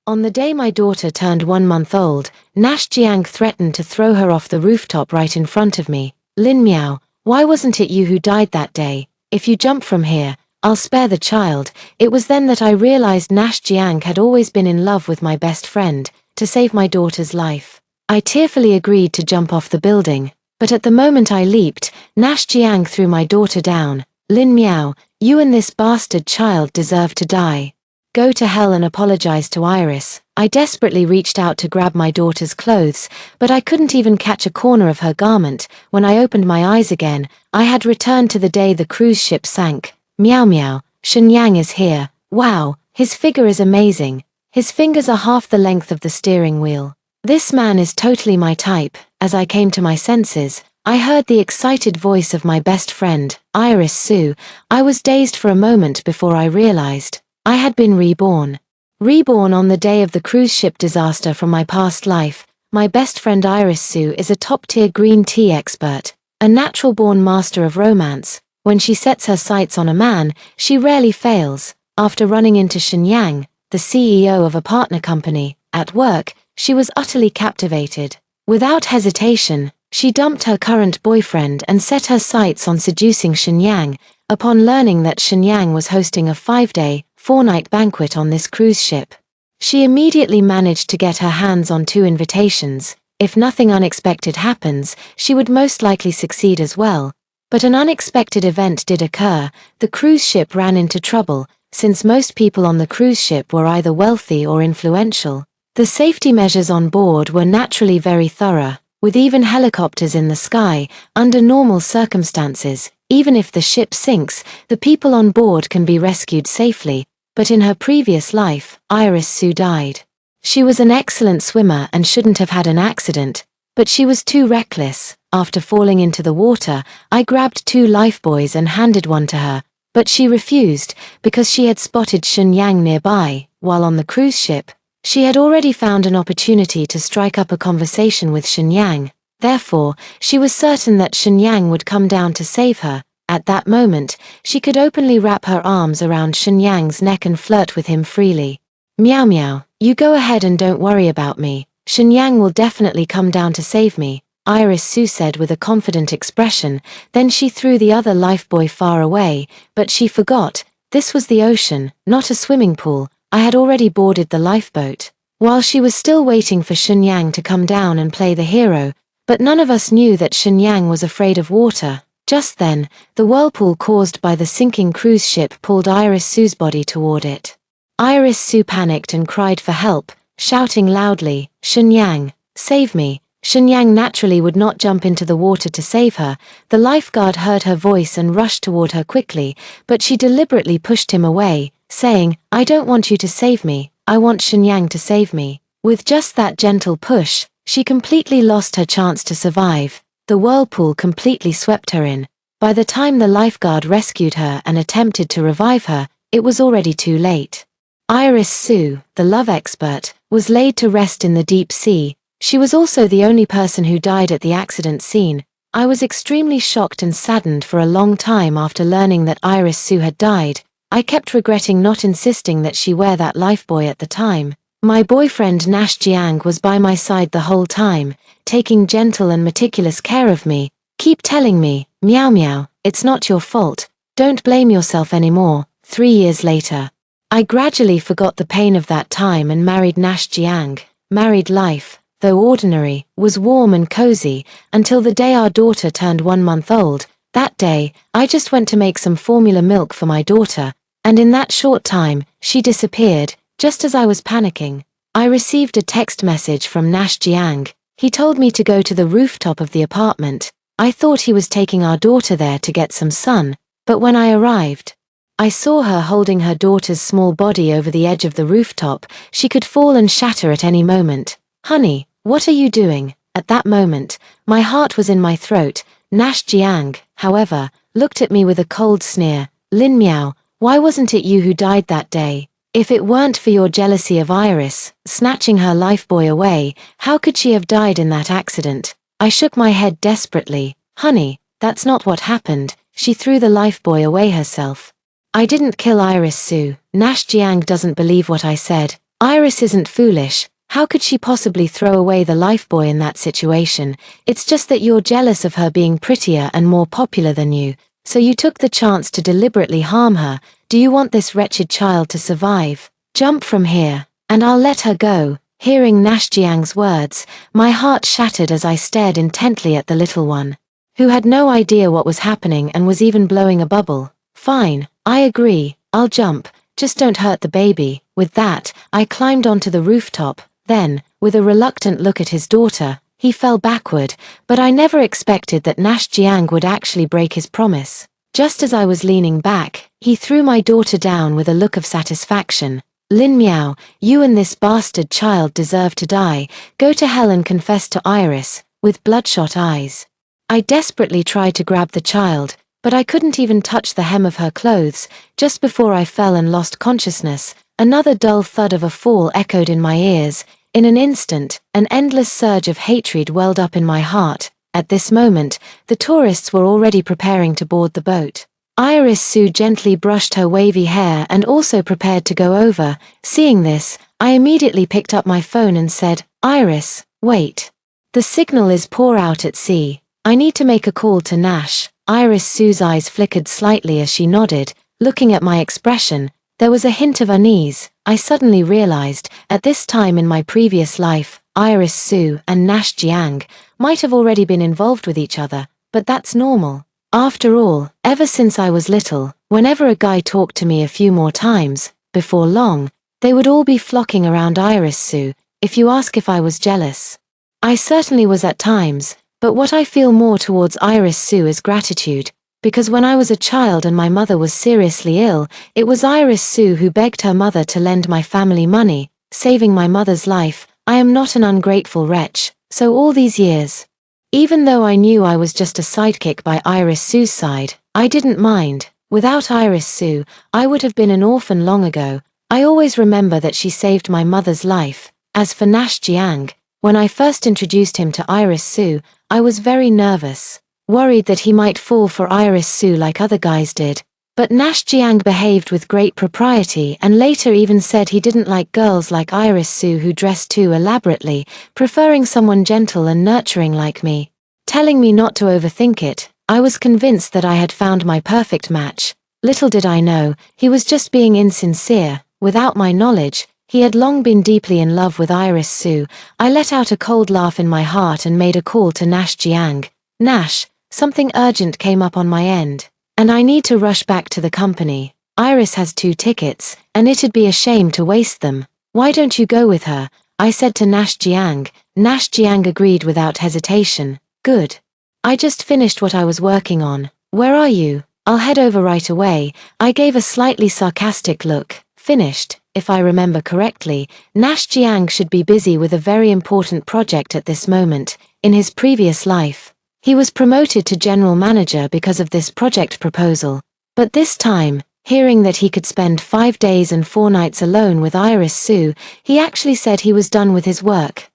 On the day my daughter turned 1 month old, Nash Jiang threatened to throw her off the rooftop right in front of me. Lin Miao, why wasn't it you who died that day? If you jump from here, I'll spare the child. It was then that I realized Nash Jiang had always been in love with my best friend, to save my daughter's life. I tearfully agreed to jump off the building, but at the moment I leaped, Nash Jiang threw my daughter down. Lin Miao, you and this bastard child deserve to die. Go to hell and apologize to Iris. I desperately reached out to grab my daughter's clothes, but I couldn't even catch a corner of her garment. When I opened my eyes again, I had returned to the day the cruise ship sank. Meow meow, Shenyang is here. Wow, his figure is amazing. His fingers are half the length of the steering wheel. This man is totally my type. As I came to my senses, I heard the excited voice of my best friend, Iris Su. I was dazed for a moment before I realized I had been reborn. Reborn on the day of the cruise ship disaster from my past life. My best friend Iris Su is a top-tier green tea expert, a natural-born master of romance. When she sets her sights on a man, she rarely fails. After running into Shenyang, the CEO of a partner company, at work, she was utterly captivated. Without hesitation, she dumped her current boyfriend and set her sights on seducing Shenyang. Upon learning that Shenyang was hosting a 5-day, 4-night banquet on this cruise ship, she immediately managed to get her hands on 2 invitations. If nothing unexpected happens, she would most likely succeed as well. But an unexpected event did occur. The cruise ship ran into trouble, since most people on the cruise ship were either wealthy or influential. The safety measures on board were naturally very thorough, with even helicopters in the sky. Under normal circumstances, even if the ship sinks, the people on board can be rescued safely. But in her previous life, Iris Su died. She was an excellent swimmer and shouldn't have had an accident, but she was too reckless. After falling into the water, I grabbed 2 lifebuoys and handed one to her, but she refused because she had spotted Shenyang nearby. While on the cruise ship, she had already found an opportunity to strike up a conversation with Shenyang. Therefore, she was certain that Shenyang would come down to save her. At that moment, she could openly wrap her arms around Shenyang's neck and flirt with him freely. Meow meow, you go ahead and don't worry about me. Shenyang will definitely come down to save me, Iris Su said with a confident expression. Then she threw the other lifebuoy far away, but she forgot, this was the ocean, not a swimming pool. I had already boarded the lifeboat. While she was still waiting for Shenyang to come down and play the hero, but none of us knew that Shenyang was afraid of water. Just then, the whirlpool caused by the sinking cruise ship pulled Iris Su's body toward it. Iris Su panicked and cried for help, shouting loudly, Shenyang, save me. Shenyang naturally would not jump into the water to save her. The lifeguard heard her voice and rushed toward her quickly, but she deliberately pushed him away, saying, I don't want you to save me, I want Shenyang to save me. With just that gentle push, she completely lost her chance to survive. The whirlpool completely swept her in. By the time the lifeguard rescued her and attempted to revive her, it was already too late. Iris Su, the love expert, was laid to rest in the deep sea. She was also the only person who died at the accident scene. I was extremely shocked and saddened for a long time after learning that Iris Su had died. I kept regretting not insisting that she wear that lifebuoy at the time. My boyfriend Nash Jiang was by my side the whole time, taking gentle and meticulous care of me. Keep telling me, meow meow, it's not your fault, don't blame yourself anymore. 3 years later, I gradually forgot the pain of that time and married Nash Jiang. Married life, though ordinary, was warm and cozy, until the day our daughter turned 1 month old. That day, I just went to make some formula milk for my daughter, and in that short time, she disappeared. Just as I was panicking, I received a text message from Nash Jiang. He told me to go to the rooftop of the apartment. I thought he was taking our daughter there to get some sun, but when I arrived, I saw her holding her daughter's small body over the edge of the rooftop. She could fall and shatter at any moment. Honey, what are you doing? At that moment, my heart was in my throat. Nash Jiang, however, looked at me with a cold sneer. Lin Miao, why wasn't it you who died that day? If it weren't for your jealousy of Iris, snatching her lifebuoy away, how could she have died in that accident? I shook my head desperately. Honey, that's not what happened. She threw the lifebuoy away herself. I didn't kill Iris Su. Nash Jiang doesn't believe what I said. Iris isn't foolish. How could she possibly throw away the lifebuoy in that situation? It's just that you're jealous of her being prettier and more popular than you, so you took the chance to deliberately harm her. Do you want this wretched child to survive? Jump from here, and I'll let her go. Hearing Nash Jiang's words, my heart shattered as I stared intently at the little one, who had no idea what was happening and was even blowing a bubble. Fine, I agree, I'll jump, just don't hurt the baby. With that, I climbed onto the rooftop. Then, with a reluctant look at his daughter, he fell backward, but I never expected that Nash Jiang would actually break his promise. Just as I was leaning back, he threw my daughter down with a look of satisfaction. Lin Miao, you and this bastard child deserve to die. Go to hell and confess to Iris, with bloodshot eyes. I desperately tried to grab the child, but I couldn't even touch the hem of her clothes. Just before I fell and lost consciousness, another dull thud of a fall echoed in my ears. In an instant, an endless surge of hatred welled up in my heart. At this moment, the tourists were already preparing to board the boat. Iris Su gently brushed her wavy hair and also prepared to go over. Seeing this, I immediately picked up my phone and said, Iris, wait. The signal is poor out at sea. I need to make a call to Nash. Iris Su's eyes flickered slightly as she nodded. Looking at my expression, there was a hint of unease. I suddenly realized, at this time in my previous life, Iris Su and Nash Jiang might have already been involved with each other, but that's normal. After all, ever since I was little, whenever a guy talked to me a few more times, before long, they would all be flocking around Iris Su. If you ask if I was jealous, I certainly was at times, but what I feel more towards Iris Su is gratitude. Because when I was a child and my mother was seriously ill, it was Iris Su who begged her mother to lend my family money, saving my mother's life. I am not an ungrateful wretch, so all these years, even though I knew I was just a sidekick by Iris Su's side, I didn't mind. Without Iris Su, I would have been an orphan long ago. I always remember that she saved my mother's life. As for Nash Jiang, when I first introduced him to Iris Su, I was very nervous, worried that he might fall for Iris Su like other guys did. But Nash Jiang behaved with great propriety and later even said he didn't like girls like Iris Su who dressed too elaborately, preferring someone gentle and nurturing like me. Telling me not to overthink it, I was convinced that I had found my perfect match. Little did I know, he was just being insincere. Without my knowledge, he had long been deeply in love with Iris Su. I let out a cold laugh in my heart and made a call to Nash Jiang. Nash, something urgent came up on my end, and I need to rush back to the company. Iris has 2 tickets, and it'd be a shame to waste them. Why don't you go with her? I said to Nash Jiang. Nash Jiang agreed without hesitation. Good. I just finished what I was working on. Where are you? I'll head over right away. I gave a slightly sarcastic look. Finished, if I remember correctly. Nash Jiang should be busy with a very important project at this moment. In his previous life, he was promoted to general manager because of this project proposal. But this time, hearing that he could spend 5 days and 4 nights alone with Iris Su, he actually said he was done with his work.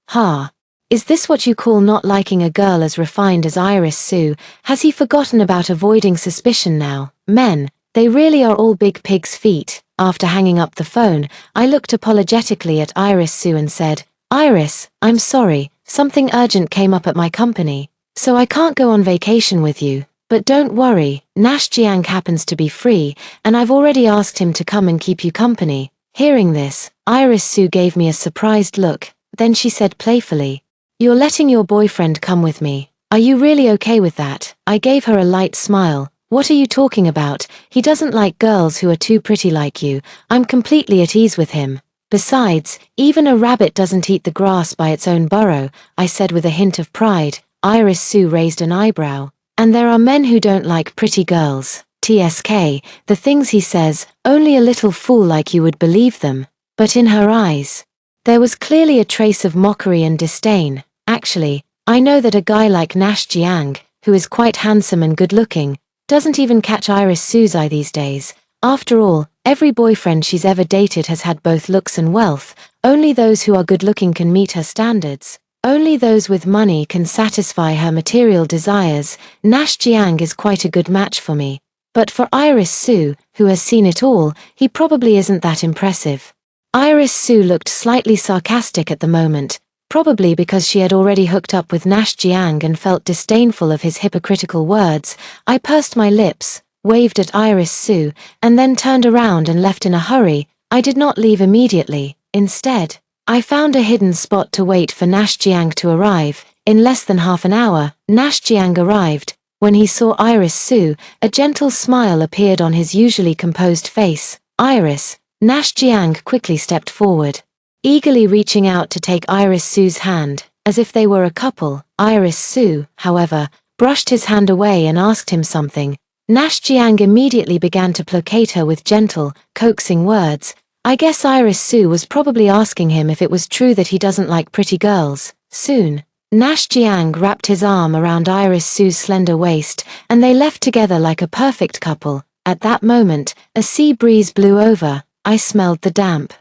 Is this what you call not liking a girl as refined as Iris Su? Has he forgotten about avoiding suspicion now? Men, they really are all big pig's feet. After hanging up the phone, I looked apologetically at Iris Su and said, Iris, I'm sorry, something urgent came up at my company, so I can't go on vacation with you. But don't worry, Nash Jiang happens to be free, and I've already asked him to come and keep you company. Hearing this, Iris Su gave me a surprised look, then she said playfully, You're letting your boyfriend come with me. Are you really okay with that? I gave her a light smile. What are you talking about? He doesn't like girls who are too pretty like you. I'm completely at ease with him. Besides, even a rabbit doesn't eat the grass by its own burrow, I said with a hint of pride. Iris Su raised an eyebrow. And there are men who don't like pretty girls. TSK, the things he says, only a little fool like you would believe them. But in her eyes, there was clearly a trace of mockery and disdain. Actually, I know that a guy like Nash Jiang, who is quite handsome and good-looking, doesn't even catch Iris Su's eye these days. After all, every boyfriend she's ever dated has had both looks and wealth. Only those who are good-looking can meet her standards. Only those with money can satisfy her material desires. Nash Jiang is quite a good match for me. But for Iris Su, who has seen it all, he probably isn't that impressive. Iris Su looked slightly sarcastic at the moment, probably because she had already hooked up with Nash Jiang and felt disdainful of his hypocritical words. I pursed my lips, waved at Iris Su, and then turned around and left in a hurry. I did not leave immediately. Instead, I found a hidden spot to wait for Nash Jiang to arrive. In less than half an hour, Nash Jiang arrived. When he saw Iris Su, a gentle smile appeared on his usually composed face. Iris, Nash Jiang quickly stepped forward, eagerly reaching out to take Iris Su's hand, as if they were a couple. Iris Su, however, brushed his hand away and asked him something. Nash Jiang immediately began to placate her with gentle, coaxing words. I guess Iris Su was probably asking him if it was true that he doesn't like pretty girls. Soon, Nash Jiang wrapped his arm around Iris Su's slender waist, and they left together like a perfect couple. At that moment, a sea breeze blew over. I smelled the damp,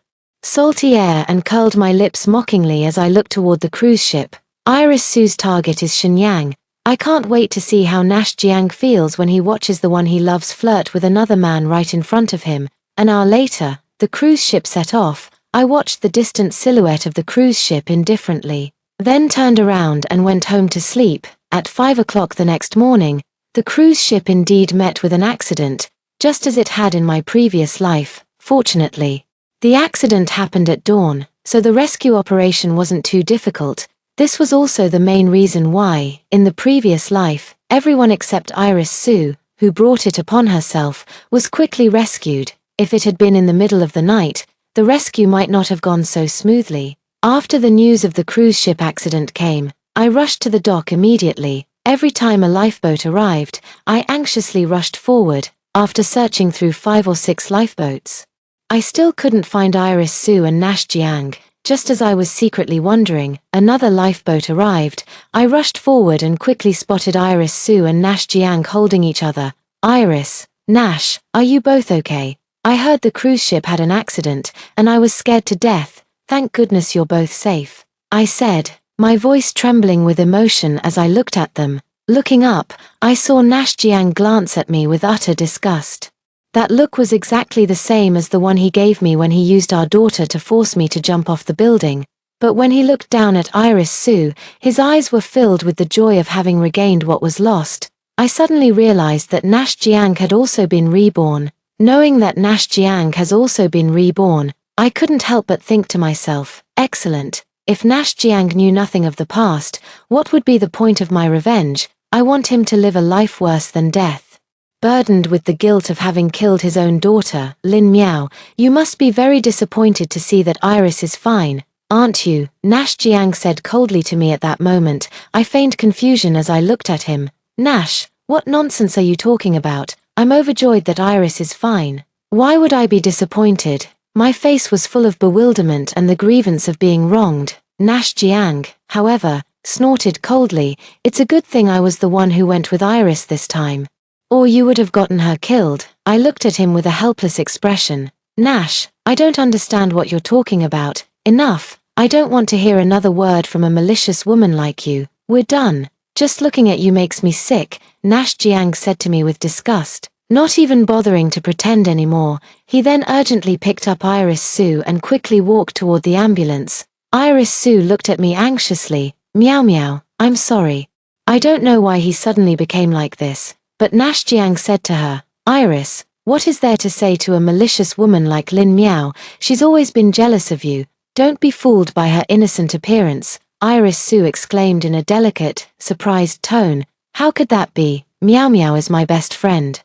salty air and curled my lips mockingly as I looked toward the cruise ship. Iris Su's target is Shenyang. I can't wait to see how Nash Jiang feels when he watches the one he loves flirt with another man right in front of him. An hour later, the cruise ship set off. I watched the distant silhouette of the cruise ship indifferently, then turned around and went home to sleep. At 5 o'clock the next morning, the cruise ship indeed met with an accident, just as it had in my previous life. Fortunately, the accident happened at dawn, so the rescue operation wasn't too difficult. This was also the main reason why, in the previous life, everyone except Iris Su, who brought it upon herself, was quickly rescued. If it had been in the middle of the night, the rescue might not have gone so smoothly. After the news of the cruise ship accident came, I rushed to the dock immediately. Every time a lifeboat arrived, I anxiously rushed forward. After searching through 5 or 6 lifeboats, I still couldn't find Iris Su and Nash Jiang. Just as I was secretly wondering, another lifeboat arrived. I rushed forward and quickly spotted Iris Su and Nash Jiang holding each other. Iris, Nash, are you both okay? I heard the cruise ship had an accident, and I was scared to death. Thank goodness you're both safe, I said, my voice trembling with emotion as I looked at them. Looking up, I saw Nash Jiang glance at me with utter disgust. That look was exactly the same as the one he gave me when he used our daughter to force me to jump off the building. But when he looked down at Iris Su, his eyes were filled with the joy of having regained what was lost. I suddenly realized that Nash Jiang had also been reborn. Knowing that Nash Jiang has also been reborn, I couldn't help but think to myself, excellent. If Nash Jiang knew nothing of the past, what would be the point of my revenge? I want him to live a life worse than death. Burdened with the guilt of having killed his own daughter, Lin Miao, you must be very disappointed to see that Iris is fine, aren't you? Nash Jiang said coldly to me at that moment. I feigned confusion as I looked at him. Nash, what nonsense are you talking about? I'm overjoyed that Iris is fine. Why would I be disappointed? My face was full of bewilderment and the grievance of being wronged. Nash Jiang, however, snorted coldly. It's a good thing I was the one who went with Iris this time, or you would have gotten her killed. I looked at him with a helpless expression. Nash, I don't understand what you're talking about. Enough. I don't want to hear another word from a malicious woman like you. We're done. Just looking at you makes me sick, Nash Jiang said to me with disgust. Not even bothering to pretend anymore, he then urgently picked up Iris Su and quickly walked toward the ambulance. Iris Su looked at me anxiously. Meow meow, I'm sorry. I don't know why he suddenly became like this. But Nash Jiang said to her, Iris, what is there to say to a malicious woman like Lin Miao? She's always been jealous of you. Don't be fooled by her innocent appearance, Iris Su exclaimed in a delicate, surprised tone. How could that be? Meow Meow is my best friend.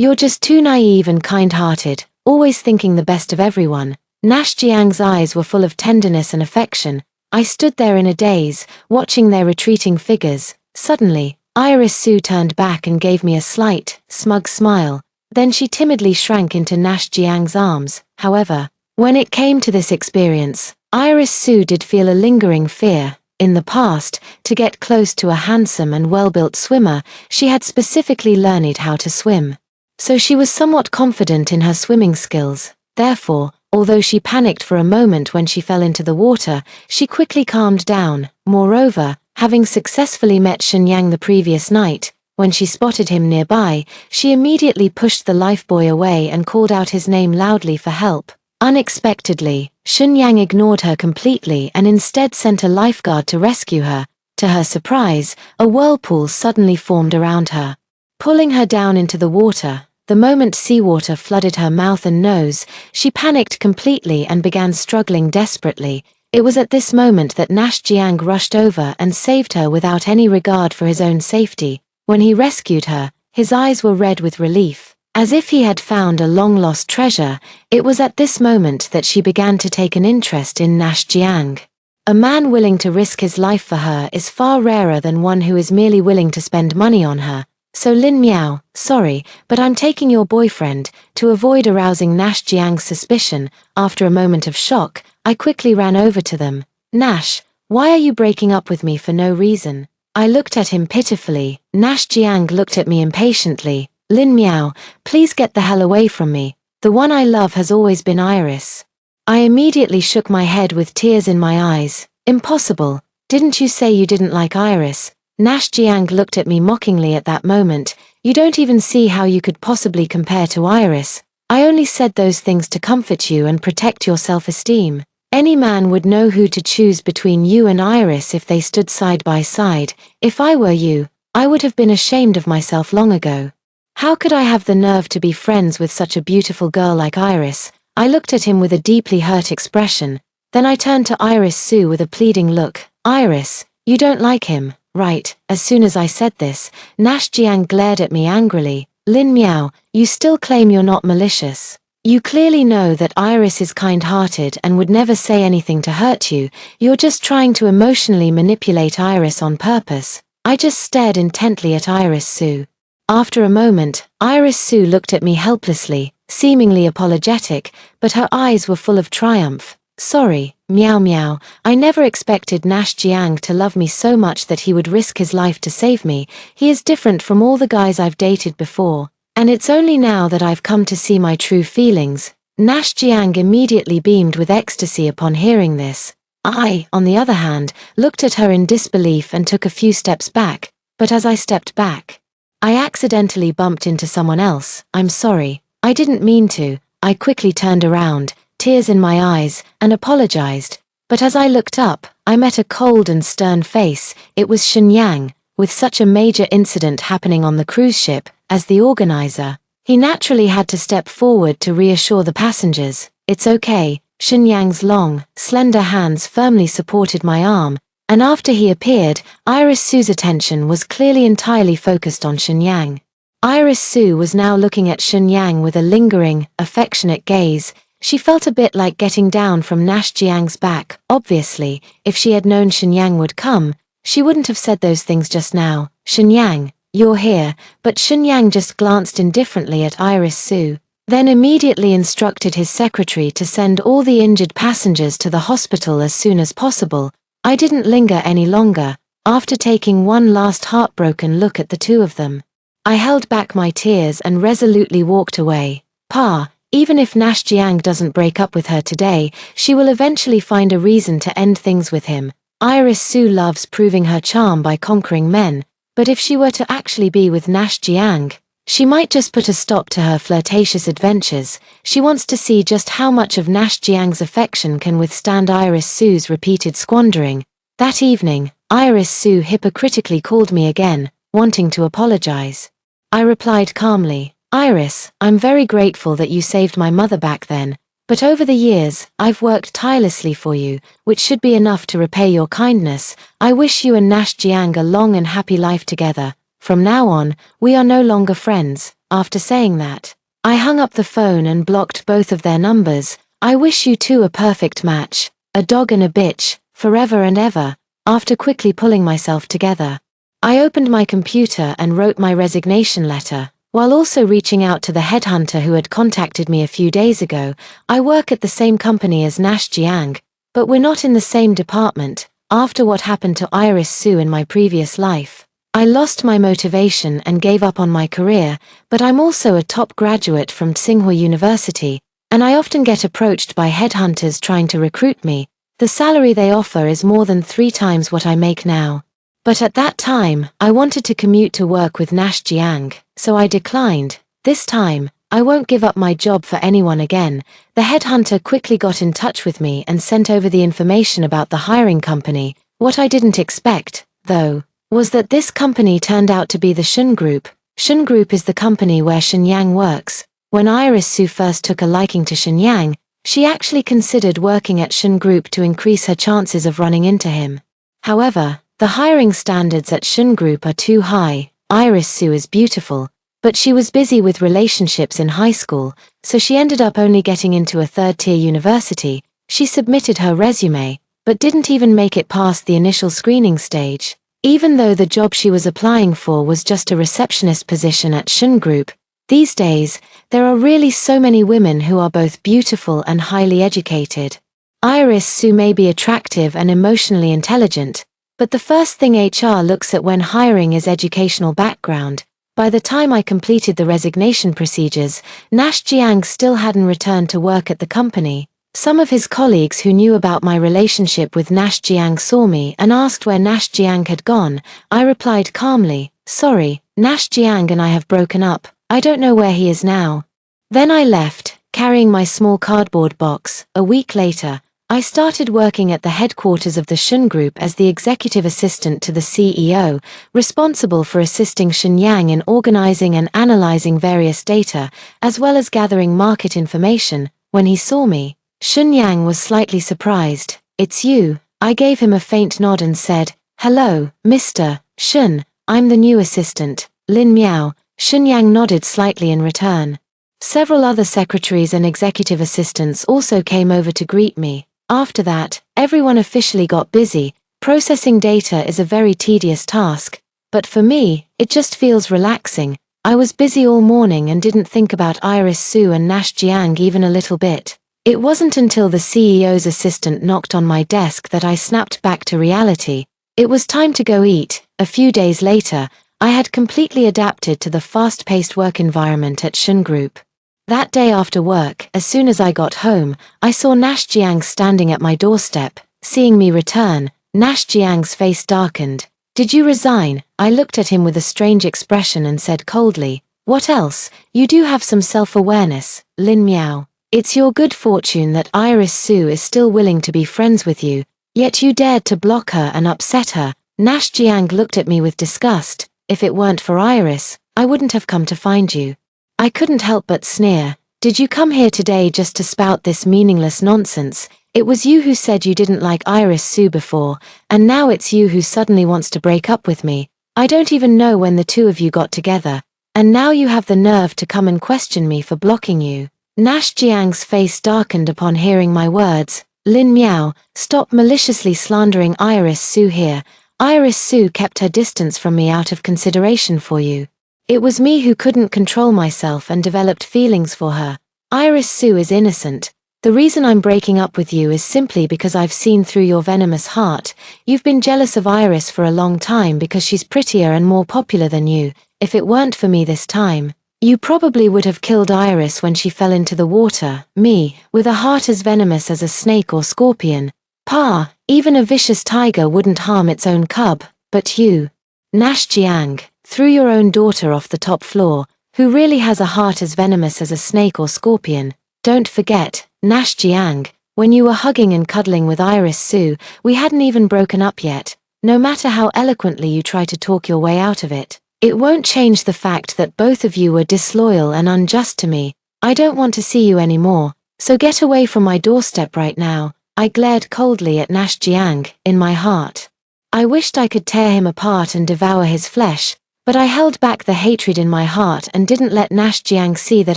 You're just too naive and kind-hearted, always thinking the best of everyone. Nash Jiang's eyes were full of tenderness and affection. I stood there in a daze, watching their retreating figures. Suddenly, Iris Su turned back and gave me a slight, smug smile. Then she timidly shrank into Nash Jiang's arms. However, when it came to this experience, Iris Su did feel a lingering fear. In the past, to get close to a handsome and well-built swimmer, she had specifically learned how to swim. So she was somewhat confident in her swimming skills. Therefore, although she panicked for a moment when she fell into the water, she quickly calmed down. Moreover, having successfully met Shenyang the previous night, when she spotted him nearby, she immediately pushed the lifebuoy away and called out his name loudly for help. Unexpectedly, Xunyang ignored her completely and instead sent a lifeguard to rescue her. To her surprise, a whirlpool suddenly formed around her, pulling her down into the water. The moment seawater flooded her mouth and nose, she panicked completely and began struggling desperately. It was at this moment that Nash Jiang rushed over and saved her without any regard for his own safety. When he rescued her, his eyes were red with relief, as if he had found a long-lost treasure. It was at this moment that she began to take an interest in Nash Jiang. A man willing to risk his life for her is far rarer than one who is merely willing to spend money on her. So Lin Miao, sorry, but I'm taking your boyfriend. To avoid arousing Nash Jiang's suspicion, after a moment of shock, I quickly ran over to them. Nash, why are you breaking up with me for no reason? I looked at him pitifully. Nash Jiang looked at me impatiently. Lin Miao, please get the hell away from me. The one I love has always been Iris. I immediately shook my head with tears in my eyes. Impossible. Didn't you say you didn't like Iris? Nash Jiang looked at me mockingly at that moment. You don't even see how you could possibly compare to Iris. I only said those things to comfort you and protect your self-esteem. Any man would know who to choose between you and Iris if they stood side by side. If I were you, I would have been ashamed of myself long ago. How could I have the nerve to be friends with such a beautiful girl like Iris? I looked at him with a deeply hurt expression. Then I turned to Iris Su with a pleading look. Iris, you don't like him, right? As soon as I said this, Nash Jiang glared at me angrily. Lin Miao, you still claim you're not malicious. You clearly know that Iris is kind-hearted and would never say anything to hurt you. You're just trying to emotionally manipulate Iris on purpose. I just stared intently at Iris Su. After a moment, Iris Su looked at me helplessly, seemingly apologetic, but her eyes were full of triumph. Sorry, Meow Meow, I never expected Nash Jiang to love me so much that he would risk his life to save me. He is different from all the guys I've dated before, and it's only now that I've come to see my true feelings. Nash Jiang immediately beamed with ecstasy upon hearing this. I, on the other hand, looked at her in disbelief and took a few steps back, but as I stepped back, I accidentally bumped into someone else. I'm sorry, I didn't mean to. I quickly turned around, tears in my eyes, and apologized. But as I looked up, I met a cold and stern face. It was Xunyang. With such a major incident happening on the cruise ship, as the organizer, he naturally had to step forward to reassure the passengers. It's okay. Xunyang's long, slender hands firmly supported my arm, and after he appeared, Iris Su's attention was clearly entirely focused on Xunyang. Iris Su was now looking at Xunyang with a lingering, affectionate gaze. She felt a bit like getting down from Nash Jiang's back. Obviously, if she had known Xunyang would come, she wouldn't have said those things just now. Xunyang, you're here, but Xunyang just glanced indifferently at Iris Su, then immediately instructed his secretary to send all the injured passengers to the hospital as soon as possible. I didn't linger any longer. After taking one last heartbroken look at the two of them, I held back my tears and resolutely walked away. Pa, even if Nash Jiang doesn't break up with her today, she will eventually find a reason to end things with him. Iris Su loves proving her charm by conquering men, but if she were to actually be with Nash Jiang, she might just put a stop to her flirtatious adventures. She wants to see just how much of Nash Jiang's affection can withstand Iris Su's repeated squandering. That evening, Iris Su hypocritically called me again, wanting to apologize. I replied calmly, Iris, I'm very grateful that you saved my mother back then, but over the years, I've worked tirelessly for you, which should be enough to repay your kindness. I wish you and Nash Jiang a long and happy life together. From now on, we are no longer friends. After saying that, I hung up the phone and blocked both of their numbers. I wish you two a perfect match, a dog and a bitch, forever and ever. After quickly pulling myself together, I opened my computer and wrote my resignation letter, while also reaching out to the headhunter who had contacted me a few days ago. I work at the same company as Nash Jiang, but we're not in the same department. After what happened to Iris Su in my previous life, I lost my motivation and gave up on my career, but I'm also a top graduate from Tsinghua University, and I often get approached by headhunters trying to recruit me. The salary they offer is more than 3 times what I make now. But at that time, I wanted to commute to work with Nash Jiang, so I declined. This time, I won't give up my job for anyone again. The headhunter quickly got in touch with me and sent over the information about the hiring company. What I didn't expect, though, was that this company turned out to be the Shun Group. Shun Group is the company where Shenyang works. When Iris Su first took a liking to Shenyang, she actually considered working at Shun Group to increase her chances of running into him. However, the hiring standards at Shun Group are too high. Iris Su is beautiful, but she was busy with relationships in high school, so she ended up only getting into a third-tier university. She submitted her resume, but didn't even make it past the initial screening stage. Even though the job she was applying for was just a receptionist position at Shun Group, these days, there are really so many women who are both beautiful and highly educated. Iris Su may be attractive and emotionally intelligent, but the first thing HR looks at when hiring is educational background. By the time I completed the resignation procedures, Nash Jiang still hadn't returned to work at the company. Some of his colleagues who knew about my relationship with Nash Jiang saw me and asked where Nash Jiang had gone. I replied calmly, "Sorry, Nash Jiang and I have broken up. I don't know where he is now." Then I left, carrying my small cardboard box. A week later, I started working at the headquarters of the Shun Group as the executive assistant to the CEO, responsible for assisting Shenyang in organizing and analyzing various data, as well as gathering market information. When he saw me, Shenyang was slightly surprised. "It's you." I gave him a faint nod and said, "Hello, Mr. Shun, I'm the new assistant, Lin Miao." Shenyang nodded slightly in return. Several other secretaries and executive assistants also came over to greet me. After that, everyone officially got busy. Processing data is a very tedious task, but for me, it just feels relaxing. I was busy all morning and didn't think about Iris Su and Nash Jiang even a little bit. It wasn't until the CEO's assistant knocked on my desk that I snapped back to reality. It was time to go eat. A few days later, I had completely adapted to the fast-paced work environment at Shun Group. That day after work, as soon as I got home, I saw Nash Jiang standing at my doorstep. Seeing me return, Nash Jiang's face darkened. "Did you resign?" I looked at him with a strange expression and said coldly, "What else? You do have some self-awareness, Lin Miao. It's your good fortune that Iris Su is still willing to be friends with you, yet you dared to block her and upset her." Nash Jiang looked at me with disgust. "If it weren't for Iris, I wouldn't have come to find you." I couldn't help but sneer. "Did you come here today just to spout this meaningless nonsense? It was you who said you didn't like Iris Su before, and now it's you who suddenly wants to break up with me. I don't even know when the two of you got together, and now you have the nerve to come and question me for blocking you." Nash Jiang's face darkened upon hearing my words. "Lin Miao, stop maliciously slandering Iris Su here. Iris Su kept her distance from me out of consideration for you. It was me who couldn't control myself and developed feelings for her. Iris Su is innocent. The reason I'm breaking up with you is simply because I've seen through your venomous heart. You've been jealous of Iris for a long time because she's prettier and more popular than you. If it weren't for me this time, you probably would have killed Iris when she fell into the water. Me, with a heart as venomous as a snake or scorpion. Pa, even a vicious tiger wouldn't harm its own cub, but you. Nash Jiang, threw your own daughter off the top floor, who really has a heart as venomous as a snake or scorpion. Don't forget, Nash Jiang, when you were hugging and cuddling with Iris Su, we hadn't even broken up yet. No matter how eloquently you try to talk your way out of it, it won't change the fact that both of you were disloyal and unjust to me. I don't want to see you anymore, so get away from my doorstep right now." I glared coldly at Nash Jiang. In my heart, I wished I could tear him apart and devour his flesh, but I held back the hatred in my heart and didn't let Nash Jiang see that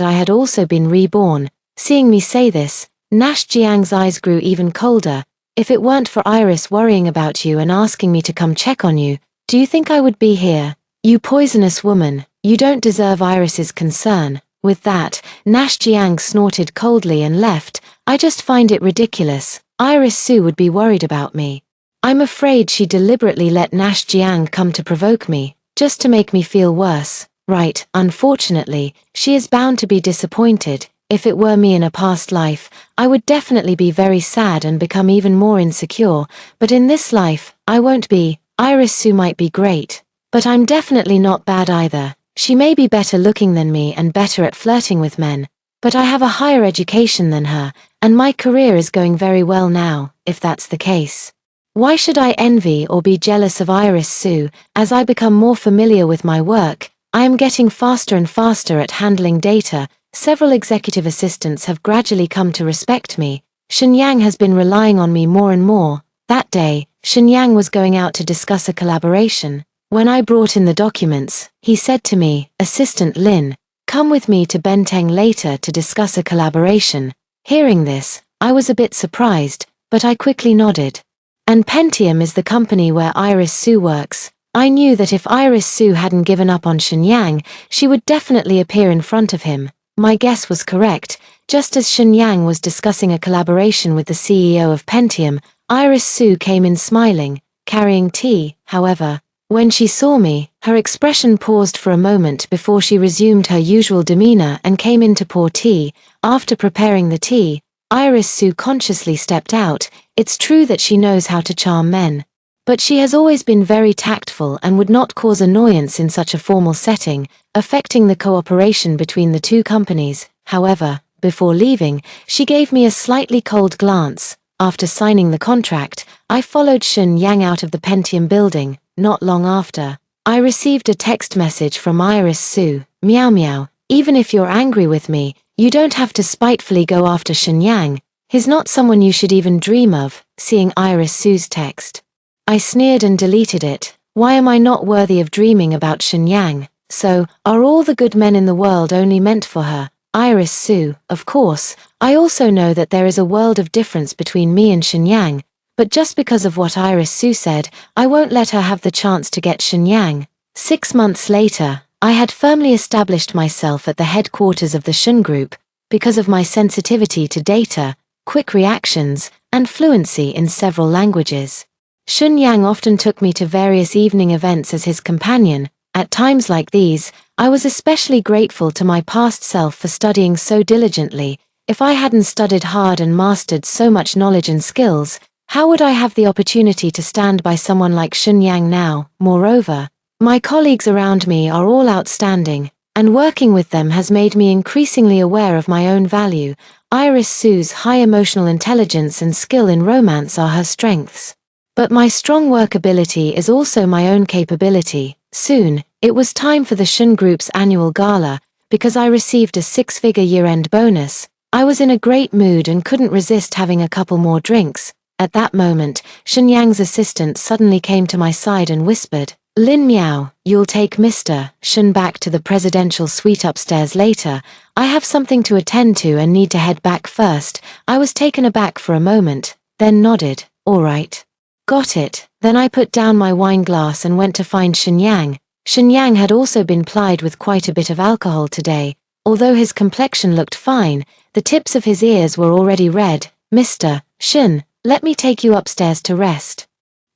I had also been reborn. Seeing me say this, Nash Jiang's eyes grew even colder. "If it weren't for Iris worrying about you and asking me to come check on you, do you think I would be here? You poisonous woman, you don't deserve Iris's concern." With that, Nash Jiang snorted coldly and left. "I just find it ridiculous. Iris Su would be worried about me. I'm afraid she deliberately let Nash Jiang come to provoke me, just to make me feel worse. Right, unfortunately, she is bound to be disappointed. If it were me in a past life, I would definitely be very sad and become even more insecure, but in this life, I won't be. Iris Su might be great, but I'm definitely not bad either. She may be better looking than me and better at flirting with men, but I have a higher education than her, and my career is going very well now, if that's the case. Why should I envy or be jealous of Iris Sue? As I become more familiar with my work, I am getting faster and faster at handling data. Several executive assistants have gradually come to respect me. Shenyang has been relying on me more and more. That day, Shenyang was going out to discuss a collaboration. When I brought in the documents, he said to me, "Assistant Lin, come with me to Benteng later to discuss a collaboration." Hearing this, I was a bit surprised, but I quickly nodded. And Pentium is the company where Iris Sue works. I knew that if Iris Sue hadn't given up on Shenyang, she would definitely appear in front of him. My guess was correct. Just as Shenyang was discussing a collaboration with the CEO of Pentium, Iris Sue came in smiling, carrying tea. However, when she saw me, her expression paused for a moment before she resumed her usual demeanor and came in to pour tea. After preparing the tea, Iris Sue consciously stepped out. It's true that she knows how to charm men, but she has always been very tactful and would not cause annoyance in such a formal setting, affecting the cooperation between the two companies. However, before leaving, she gave me a slightly cold glance. After signing the contract, I followed Shenyang out of the Pentium building. Not long after, I received a text message from Iris Sue. "Meow meow, even if you're angry with me, you don't have to spitefully go after Shenyang. He's not someone you should even dream of." Seeing Iris Sue's text, I sneered and deleted it. Why am I not worthy of dreaming about Shenyang? So, are all the good men in the world only meant for her? Iris Sue, of course. I also know that there is a world of difference between me and Shenyang, but just because of what Iris Sue said, I won't let her have the chance to get Shenyang. 6 months later, I had firmly established myself at the headquarters of the Shun Group because of my sensitivity to data, quick reactions, and fluency in several languages. Shenyang often took me to various evening events as his companion. At times like these, I was especially grateful to my past self for studying so diligently. If I hadn't studied hard and mastered so much knowledge and skills, how would I have the opportunity to stand by someone like Shenyang now? Moreover, my colleagues around me are all outstanding, and working with them has made me increasingly aware of my own value. Iris Sue's high emotional intelligence and skill in romance are her strengths. But my strong work ability is also my own capability. Soon, it was time for the Shun Group's annual gala. Because I received a 6-figure year-end bonus, I was in a great mood and couldn't resist having a couple more drinks. At that moment, Shenyang's assistant suddenly came to my side and whispered, "Lin Miao, you'll take Mr. Shun back to the presidential suite upstairs later. I have something to attend to and need to head back first." I was taken aback for a moment, then nodded, "All right. Got it." Then I put down my wine glass and went to find Shenyang. Shenyang had also been plied with quite a bit of alcohol today. Although his complexion looked fine, the tips of his ears were already red. "Mr. Shun, let me take you upstairs to rest."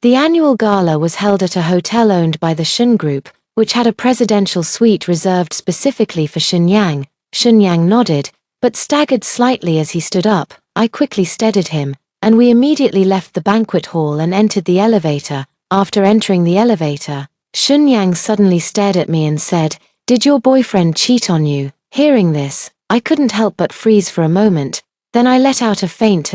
The annual gala was held at a hotel owned by the Shun Group, which had a presidential suite reserved specifically for Shenyang. Shenyang nodded, but staggered slightly as he stood up. I quickly steadied him, and we immediately left the banquet hall and entered the elevator. After entering the elevator, Shenyang suddenly stared at me and said, "Did your boyfriend cheat on you?" Hearing this, I couldn't help but freeze for a moment. Then I let out a faint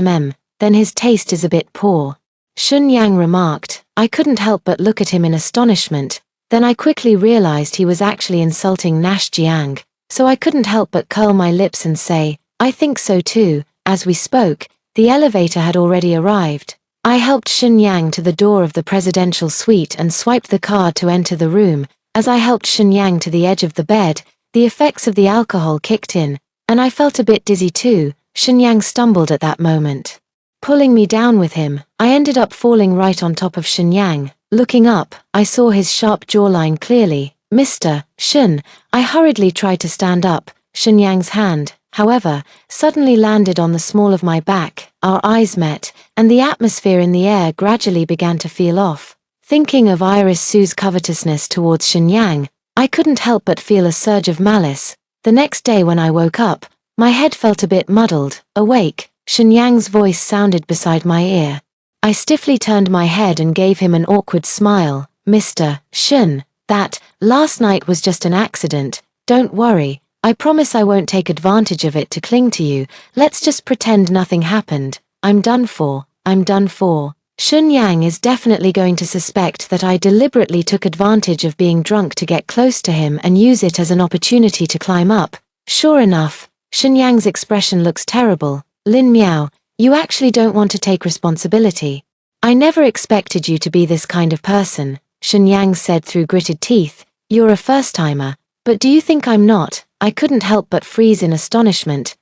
"Then his taste is a bit poor," Shenyang remarked. I couldn't help but look at him in astonishment. Then I quickly realized he was actually insulting Nash Jiang, so I couldn't help but curl my lips and say, "I think so too." As we spoke, the elevator had already arrived. I helped Shenyang to the door of the presidential suite and swiped the card to enter the room. As I helped Shenyang to the edge of the bed, the effects of the alcohol kicked in, and I felt a bit dizzy too. Shenyang stumbled at that moment, pulling me down with him. I ended up falling right on top of Shenyang. Looking up, I saw his sharp jawline clearly. "Mr. Shun." I hurriedly tried to stand up. Shenyang's hand, however, suddenly landed on the small of my back. Our eyes met, and the atmosphere in the air gradually began to feel off. Thinking of Iris Sue's covetousness towards Shenyang, I couldn't help but feel a surge of malice. The next day when I woke up, my head felt a bit muddled. Awake, Shenyang's voice sounded beside my ear. I stiffly turned my head and gave him an awkward smile. "Mr. Shun, that Last night was just an accident. Don't worry. I promise I won't take advantage of it to cling to you. Let's just pretend nothing happened. I'm done for. I'm done for. Shun Yang is definitely going to suspect that I deliberately took advantage of being drunk to get close to him and use it as an opportunity to climb up. Sure enough, Shun Yang's expression looks terrible. Lin Miao, you actually don't want to take responsibility. I never expected you to be this kind of person, Shun Yang said through gritted teeth. You're a first-timer. But do you think I'm not? I couldn't help but freeze in astonishment.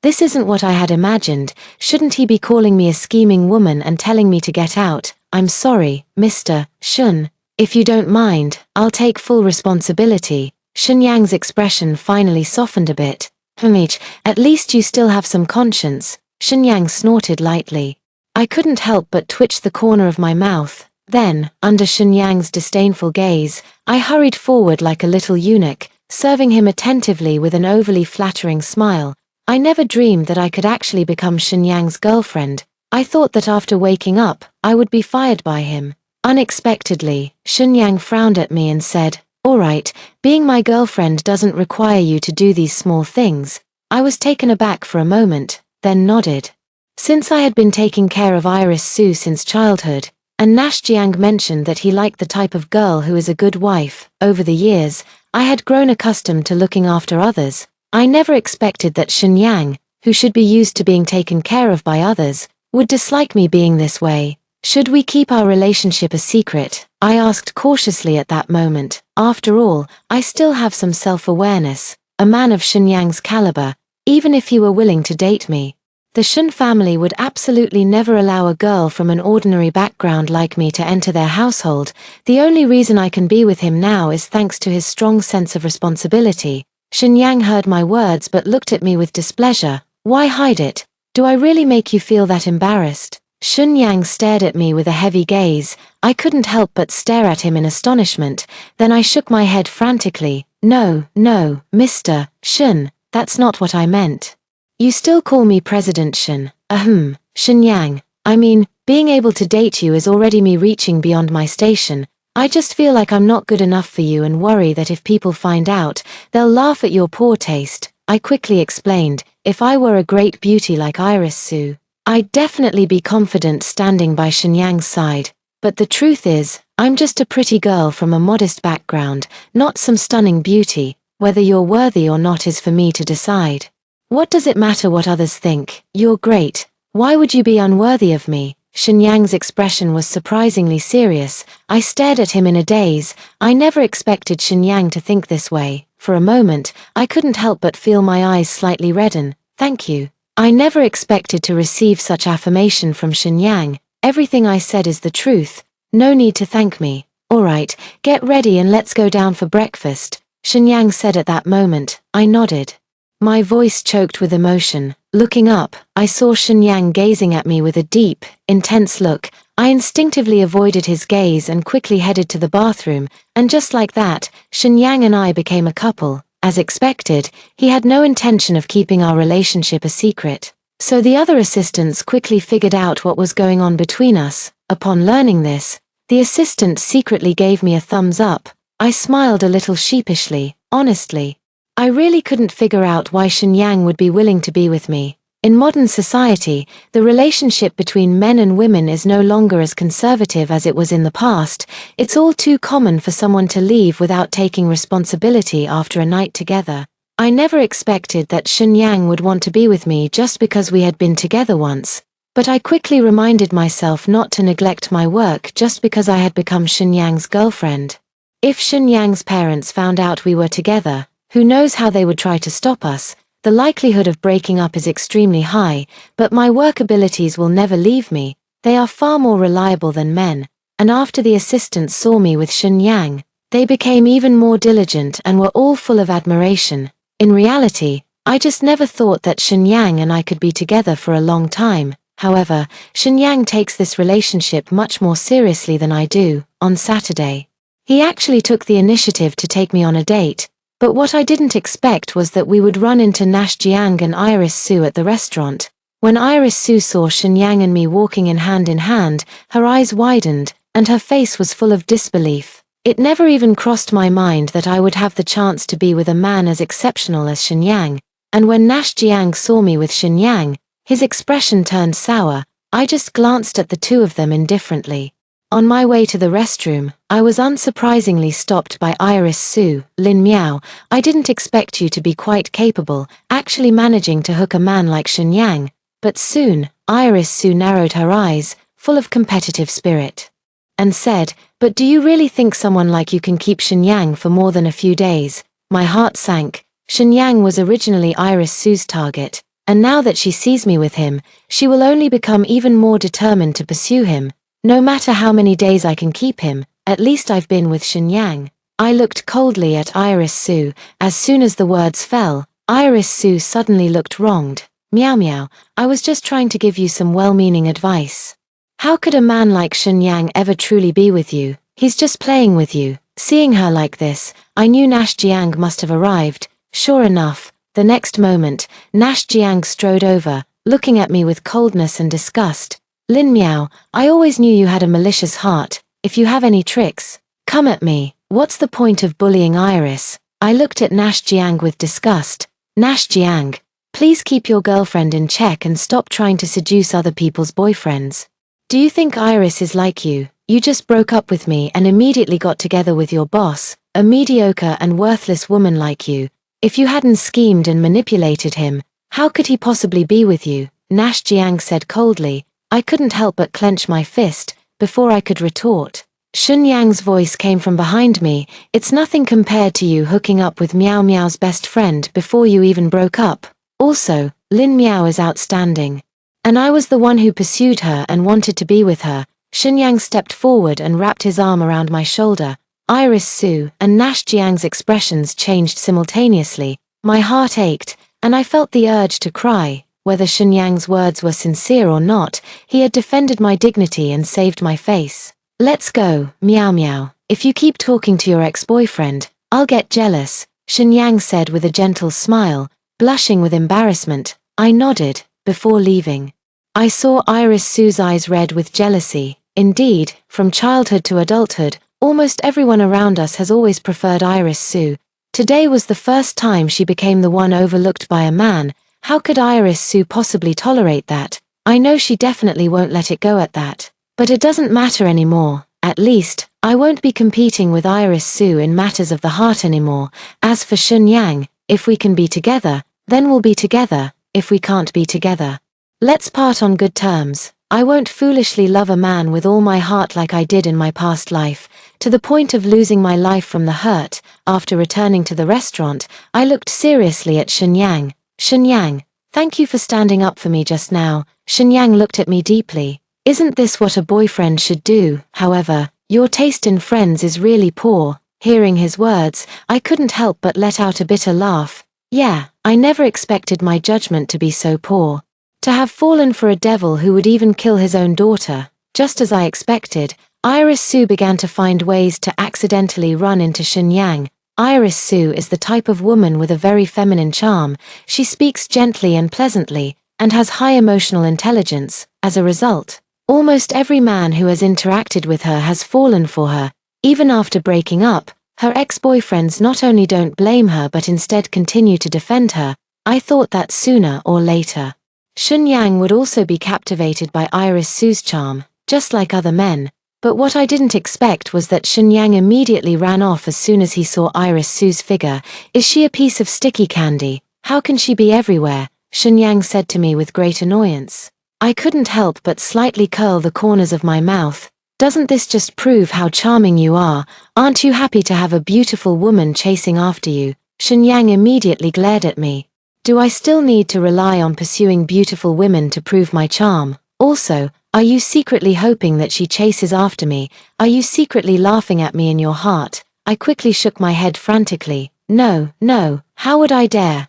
This isn't what I had imagined. Shouldn't he be calling me a scheming woman and telling me to get out? I'm sorry, Mr. Shun. If you don't mind, I'll take full responsibility. Shun Yang's expression finally softened a bit. At least you still have some conscience. Shun Yang snorted lightly. I couldn't help but twitch the corner of my mouth. Then, under Shun Yang's disdainful gaze, I hurried forward like a little eunuch, serving him attentively with an overly flattering smile. I never dreamed that I could actually become Shun Yang's girlfriend. I thought that after waking up, I would be fired by him. Unexpectedly, Shun Yang frowned at me and said, "All right, being my girlfriend doesn't require you to do these small things." I was taken aback for a moment, then nodded. Since I had been taking care of Iris Su since childhood, and Nash Jiang mentioned that he liked the type of girl who is a good wife, over the years, I had grown accustomed to looking after others. I never expected that Shun Yang, who should be used to being taken care of by others, would dislike me being this way. Should we keep our relationship a secret? I asked cautiously at that moment. After all, I still have some self-awareness. A man of Shun Yang's caliber, even if he were willing to date me. The Shun family would absolutely never allow a girl from an ordinary background like me to enter their household. The only reason I can be with him now is thanks to his strong sense of responsibility. Shun Yang heard my words but looked at me with displeasure. Why hide it? Do I really make you feel that embarrassed? Shun Yang stared at me with a heavy gaze. I couldn't help but stare at him in astonishment. Then I shook my head frantically. No, Mr. Shun, that's not what I meant. You still call me President Shun. Shun Yang. I mean, being able to date you is already me reaching beyond my station. I just feel like I'm not good enough for you and worry that if people find out, they'll laugh at your poor taste. I quickly explained, if I were a great beauty like Iris Su, I'd definitely be confident standing by Shun Yang's side. But the truth is, I'm just a pretty girl from a modest background, not some stunning beauty. Whether you're worthy or not is for me to decide. What does it matter what others think? You're great. Why would you be unworthy of me? Shun Yang's expression was surprisingly serious. I stared at him in a daze. I never expected Shun Yang to think this way. For a moment, I couldn't help but feel my eyes slightly redden. Thank you. I never expected to receive such affirmation from Shun Yang. Everything I said is the truth. No need to thank me. All right, get ready and let's go down for breakfast, Shun Yang said at that moment. I nodded. My voice choked with emotion. Looking up, I saw Shun Yang gazing at me with a deep, intense look. I instinctively avoided his gaze and quickly headed to the bathroom, and just like that, Shun Yang and I became a couple. As expected, he had no intention of keeping our relationship a secret. So the other assistants quickly figured out what was going on between us. Upon learning this, the assistant secretly gave me a thumbs up. I smiled a little sheepishly. Honestly, I really couldn't figure out why Shun Yang would be willing to be with me. In modern society, the relationship between men and women is no longer as conservative as it was in the past. It's all too common for someone to leave without taking responsibility after a night together. I never expected that Shun Yang would want to be with me just because we had been together once. But I quickly reminded myself not to neglect my work just because I had become Shun Yang's girlfriend. If Shun Yang's parents found out we were together, who knows how they would try to stop us. The likelihood of breaking up is extremely high, but my work abilities will never leave me. They are far more reliable than men, and after the assistants saw me with Shun Yang, they became even more diligent and were all full of admiration. In reality, I just never thought that Shun Yang and I could be together for a long time. However, Shun Yang takes this relationship much more seriously than I do. On Saturday, he actually took the initiative to take me on a date. But what I didn't expect was that we would run into Nash Jiang and Iris Su at the restaurant. When Iris Su saw Shun Yang and me walking in hand, her eyes widened, and her face was full of disbelief. It never even crossed my mind that I would have the chance to be with a man as exceptional as Shenyang, and when Nash Jiang saw me with Shenyang, his expression turned sour. I just glanced at the two of them indifferently. On my way to the restroom, I was unsurprisingly stopped by Iris Su. Lin Miao, I didn't expect you to be quite capable, actually managing to hook a man like Shenyang. But soon, Iris Su narrowed her eyes, full of competitive spirit, and said, "But do you really think someone like you can keep Shenyang for more than a few days?" My heart sank. Shenyang was originally Iris Su's target, and now that she sees me with him, she will only become even more determined to pursue him. No matter how many days I can keep him, at least I've been with Shenyang. I looked coldly at Iris Su. As soon as the words fell, Iris Su suddenly looked wronged. "Meow meow, I was just trying to give you some well-meaning advice. How could a man like Shenyang ever truly be with you? He's just playing with you." Seeing her like this, I knew Nash Jiang must have arrived. Sure enough, the next moment, Nash Jiang strode over, looking at me with coldness and disgust. "Lin Miao, I always knew you had a malicious heart. If you have any tricks, come at me. What's the point of bullying Iris?" I looked at Nash Jiang with disgust. "Nash Jiang, please keep your girlfriend in check and stop trying to seduce other people's boyfriends. Do you think Iris is like you? You just broke up with me and immediately got together with your boss, a mediocre and worthless woman like you. If you hadn't schemed and manipulated him, how could he possibly be with you?" Nash Jiang said coldly. I couldn't help but clench my fist. Before I could retort, Shenyang's voice came from behind me. "It's nothing compared to you hooking up with Miao Miao's best friend before you even broke up. Also, Lin Miao is outstanding. And I was the one who pursued her and wanted to be with her." Shenyang stepped forward and wrapped his arm around my shoulder. Iris Su and Nash Jiang's expressions changed simultaneously. My heart ached, and I felt the urge to cry. Whether Shenyang's words were sincere or not, he had defended my dignity and saved my face. "Let's go, Meow Meow. If you keep talking to your ex-boyfriend, I'll get jealous," Shenyang said with a gentle smile. Blushing with embarrassment, I nodded. Before leaving, I saw Iris Su's eyes red with jealousy. Indeed, from childhood to adulthood, almost everyone around us has always preferred Iris Su. Today was the first time she became the one overlooked by a man. How could Iris Su possibly tolerate that? I know she definitely won't let it go at that. But it doesn't matter anymore. At least, I won't be competing with Iris Su in matters of the heart anymore. As for Shenyang, if we can be together, then we'll be together. If we can't be together, let's part on good terms. I won't foolishly love a man with all my heart like I did in my past life, to the point of losing my life from the hurt. After returning to the restaurant, I looked seriously at Shenyang. "Shenyang, thank you for standing up for me just now." Shenyang looked at me deeply. "Isn't this what a boyfriend should do? However, your taste in friends is really poor." Hearing his words, I couldn't help but let out a bitter laugh. Yeah, I never expected my judgment to be so poor. To have fallen for a devil who would even kill his own daughter. Just as I expected, Iris Su began to find ways to accidentally run into Shenyang. Iris Su is the type of woman with a very feminine charm. She speaks gently and pleasantly, and has high emotional intelligence. As a result, almost every man who has interacted with her has fallen for her. Even after breaking up, her ex-boyfriends not only don't blame her but instead continue to defend her. I thought that sooner or later, Shenyang would also be captivated by Iris Su's charm, just like other men. But what I didn't expect was that Shenyang immediately ran off as soon as he saw Iris Su's figure. "Is she a piece of sticky candy? How can she be everywhere?" Shenyang said to me with great annoyance. I couldn't help but slightly curl the corners of my mouth. "Doesn't this just prove how charming you are? Aren't you happy to have a beautiful woman chasing after you?" Shenyang immediately glared at me. Do I still need to rely on pursuing beautiful women to prove my charm? Also, are you secretly hoping that she chases after me? Are you secretly laughing at me in your heart? I quickly shook my head frantically. No, no, how would I dare?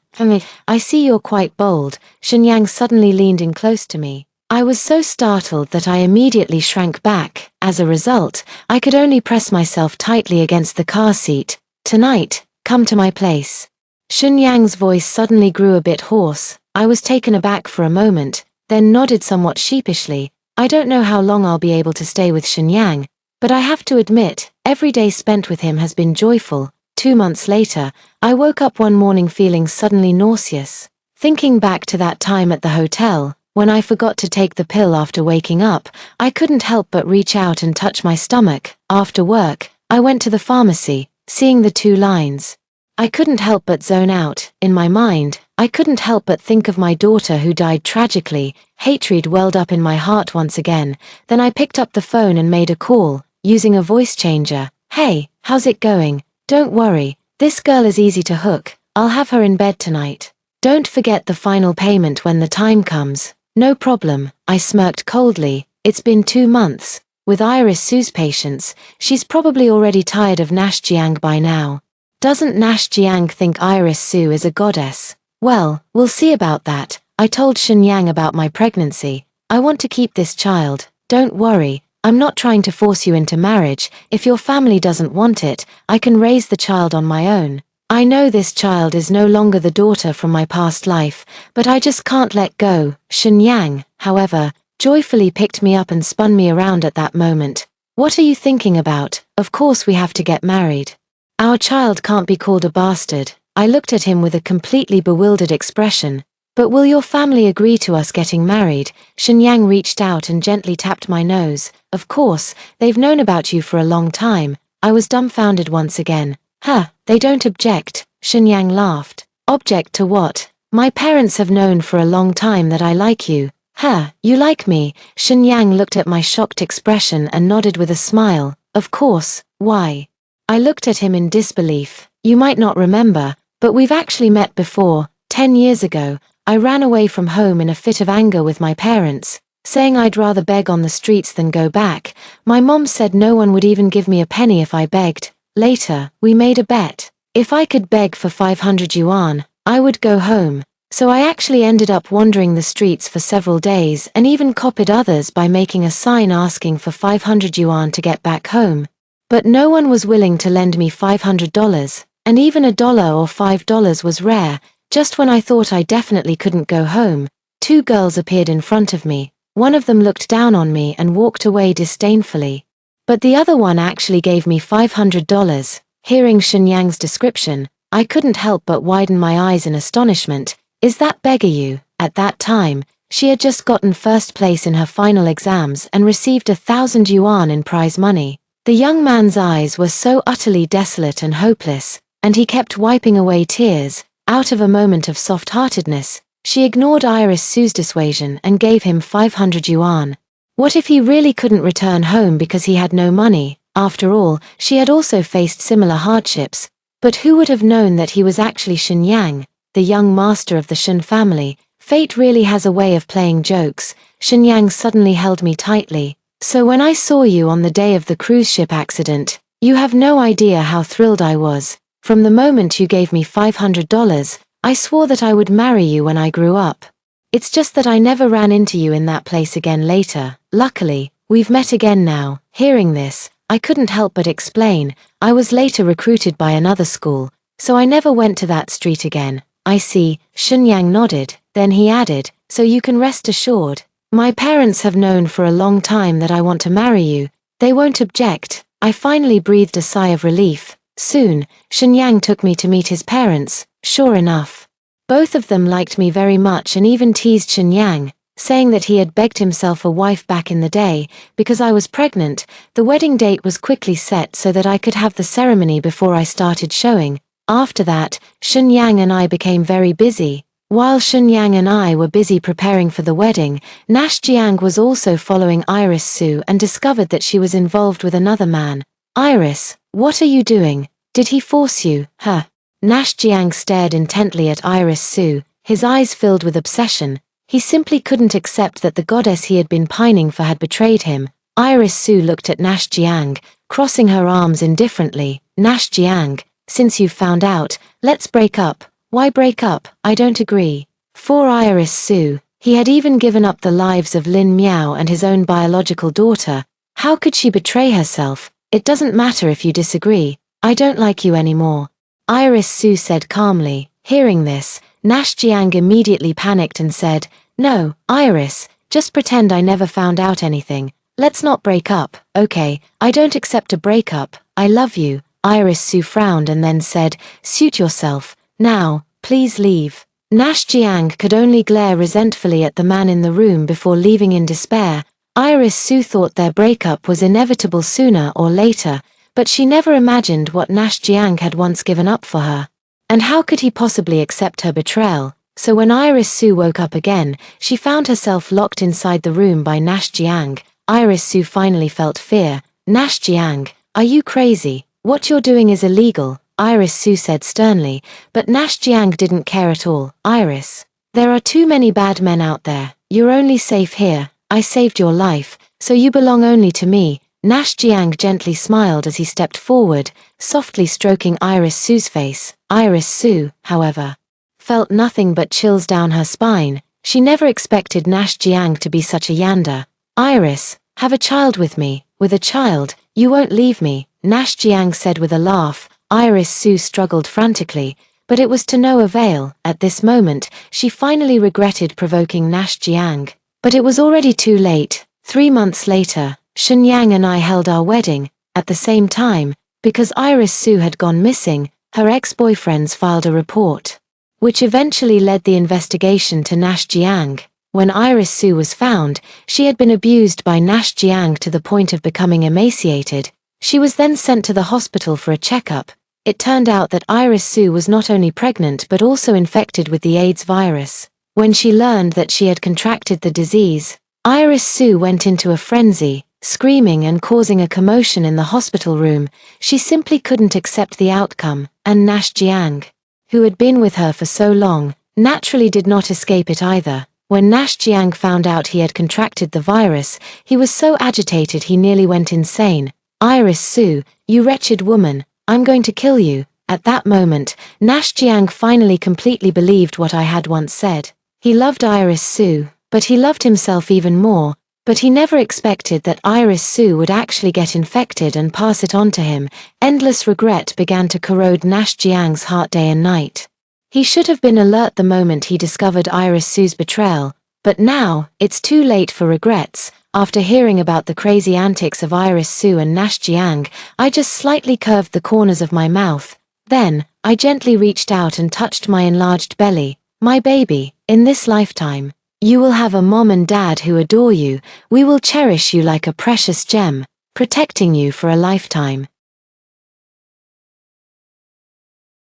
I see you're quite bold. Shenyang suddenly leaned in close to me. I was so startled that I immediately shrank back. As a result, I could only press myself tightly against the car seat. "Tonight, come to my place." Shenyang's voice suddenly grew a bit hoarse. I was taken aback for a moment, then nodded somewhat sheepishly. I don't know how long I'll be able to stay with Shenyang, But I have to admit, every day spent with him has been joyful. 2 months later, I woke up one morning feeling suddenly nauseous. Thinking back to that time at the hotel, when I forgot to take the pill after waking up, I couldn't help but reach out and touch my stomach. After work, I went to the pharmacy, seeing the 2 lines. I couldn't help but zone out. In my mind, I couldn't help but think of my daughter who died tragically. Hatred welled up in my heart once again. Then I picked up the phone and made a call, using a voice changer. "Hey, how's it going? Don't worry, this girl is easy to hook. I'll have her in bed tonight. Don't forget the final payment when the time comes." "No problem," I smirked coldly. It's been 2 months. With Iris Sue's patience, she's probably already tired of Nash Jiang by now. Doesn't Nash Jiang think Iris Sue is a goddess? Well, we'll see about that. I told Shenyang about my pregnancy. I want to keep this child. Don't worry, I'm not trying to force you into marriage. If your family doesn't want it, I can raise the child on my own. I know this child is no longer the daughter from my past life, but I just can't let go. Shenyang, however, joyfully picked me up and spun me around at that moment. "What are you thinking about? Of course we have to get married. Our child can't be called a bastard." I looked at him with a completely bewildered expression. "But will your family agree to us getting married?" Shenyang reached out and gently tapped my nose. "Of course, they've known about you for a long time." I was dumbfounded once again. "Huh, they don't object?" Shenyang laughed. "Object to what? My parents have known for a long time that I like you." "Huh, you like me?" Shenyang looked at my shocked expression and nodded with a smile. "Of course, why?" I looked at him in disbelief. "You might not remember, but we've actually met before. 10 years ago, I ran away from home in a fit of anger with my parents, saying I'd rather beg on the streets than go back. My mom said no one would even give me a penny if I begged. Later, we made a bet. If I could beg for 500 yuan, I would go home. So I actually ended up wandering the streets for several days and even copied others by making a sign asking for 500 yuan to get back home. But no one was willing to lend me $500, and even $1 or $5 was rare. Just when I thought I definitely couldn't go home, 2 girls appeared in front of me. One of them looked down on me and walked away disdainfully. But the other one actually gave me $500. Hearing Shenyang's description, I couldn't help but widen my eyes in astonishment. "Is that beggar you?" At that time, she had just gotten first place in her final exams and received 1,000 yuan in prize money. The young man's eyes were so utterly desolate and hopeless, and he kept wiping away tears. Out of a moment of soft-heartedness, she ignored Iris Sue's dissuasion and gave him 500 yuan. What if he really couldn't return home because he had no money? After all, she had also faced similar hardships. But who would have known that he was actually Shenyang, the young master of the Shen family? Fate really has a way of playing jokes. Shenyang suddenly held me tightly. "So when I saw you on the day of the cruise ship accident, you have no idea how thrilled I was. From the moment you gave me $500, I swore that I would marry you when I grew up. It's just that I never ran into you in that place again later. Luckily, we've met again now." Hearing this, I couldn't help but explain. "I was later recruited by another school, so I never went to that street again." "I see," Shenyang nodded. Then he added, "So you can rest assured. My parents have known for a long time that I want to marry you. They won't object." I finally breathed a sigh of relief. Soon, Shenyang took me to meet his parents. Sure enough, both of them liked me very much and even teased Shenyang, saying that he had begged himself a wife back in the day. Because I was pregnant, the wedding date was quickly set so that I could have the ceremony before I started showing. After that, Shenyang and I became very busy. While Shenyang and I were busy preparing for the wedding, Nash Jiang was also following Iris Sue and discovered that she was involved with another man. "Iris, what are you doing? Did he force you?" "Huh?" Nash Jiang stared intently at Iris Sue, his eyes filled with obsession. He simply couldn't accept that the goddess he had been pining for had betrayed him. Iris Sue looked at Nash Jiang, crossing her arms indifferently. "Nash Jiang, since you've found out, let's break up." "Why break up? I don't agree." For Iris Sue, he had even given up the lives of Lin Miao and his own biological daughter. How could she betray herself? "It doesn't matter if you disagree. I don't like you anymore," Iris Sue said calmly. Hearing this, Nash Jiang immediately panicked and said, "No, Iris, just pretend I never found out anything. Let's not break up, okay? I don't accept a breakup. I love you. Iris Sue frowned and then said, suit yourself. Now, please leave. Nash Jiang could only glare resentfully at the man in the room before leaving in despair. Iris Sue thought their breakup was inevitable sooner or later, but she never imagined what Nash Jiang had once given up for her. And how could he possibly accept her betrayal? So when Iris Sue woke up again, she found herself locked inside the room by Nash Jiang. Iris Sue finally felt fear. Nash Jiang, are you crazy? What you're doing is illegal, Iris Sue said sternly, but Nash Jiang didn't care at all. Iris, there are too many bad men out there. You're only safe here. I saved your life, so you belong only to me. Nash Jiang gently smiled as he stepped forward, softly stroking Iris Sue's face. Iris Sue, however, felt nothing but chills down her spine. She never expected Nash Jiang to be such a yander. Iris, have a child with me. With a child, you won't leave me, Nash Jiang said with a laugh. Iris Sue struggled frantically, but it was to no avail. At this moment, she finally regretted provoking Nash Jiang. But it was already too late. 3 months later, Shenyang and I held our wedding. At the same time, because Iris Sue had gone missing, her ex-boyfriends filed a report, which eventually led the investigation to Nash Jiang. When Iris Sue was found, she had been abused by Nash Jiang to the point of becoming emaciated. She was then sent to the hospital for a checkup. It turned out that Iris Sue was not only pregnant but also infected with the AIDS virus. When she learned that she had contracted the disease, Iris Sue went into a frenzy, screaming and causing a commotion in the hospital room. She simply couldn't accept the outcome, and Nash Jiang, who had been with her for so long, naturally did not escape it either. When Nash Jiang found out he had contracted the virus, he was so agitated he nearly went insane. Iris Sue, you wretched woman, I'm going to kill you. At that moment, Nash Jiang finally completely believed what I had once said. He loved Iris Sue, but he loved himself even more. But he never expected that Iris Sue would actually get infected and pass it on to him. Endless regret began to corrode Nash Jiang's heart day and night. He should have been alert the moment he discovered Iris Sue's betrayal, but now, it's too late for regrets. After hearing about the crazy antics of Iris Sue and Nash Jiang, I just slightly curved the corners of my mouth. Then, I gently reached out and touched my enlarged belly. My baby, in this lifetime, you will have a mom and dad who adore you. We will cherish you like a precious gem, protecting you for a lifetime.